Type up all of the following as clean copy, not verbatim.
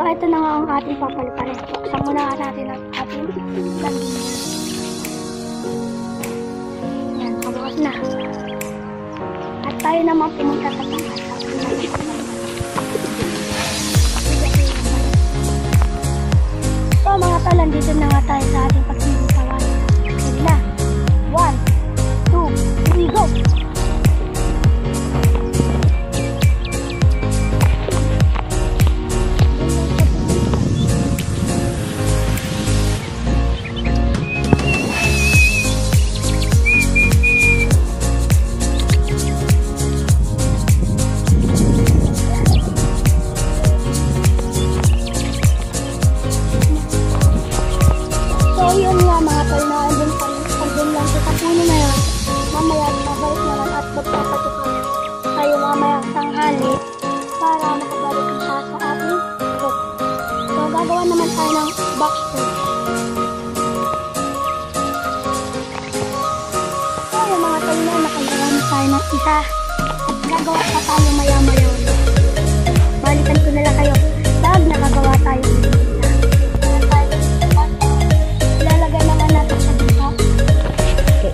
ito na nga ang ating papaliparin. Buksan muna natin ang ating lagyan. Yan, kabukas na. At tayo naman pumunta sa taas. So mga tol, dito na nga tayo sa ating pagsimutawan. Sige na. 1, 2, 3, go! Mamaya babalik naman at magpapatukar tayo mamaya tanghali para makabalik siya sa ating group. So gagawa naman tayo ng box food. So yung mga tayo na nakagawa na tayo ng isa at gagawa pa tayo maya-maya ulit. Balikan ko nila kayo pag nakagawa tayo ulit. Ilalagay naman natin sa dito. Okay.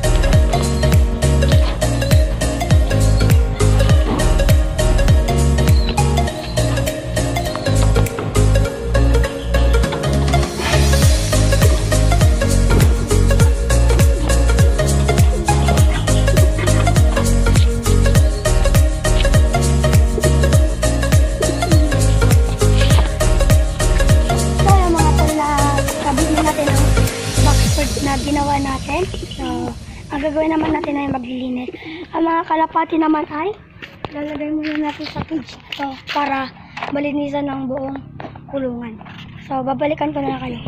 Na ginawa natin. So, ang gagawin naman natin ay maglilinis. Ang mga kalapati naman ay lalagay muna natin sa cage ito para malinisan ng buong kulungan. So, babalikan ko na kayo.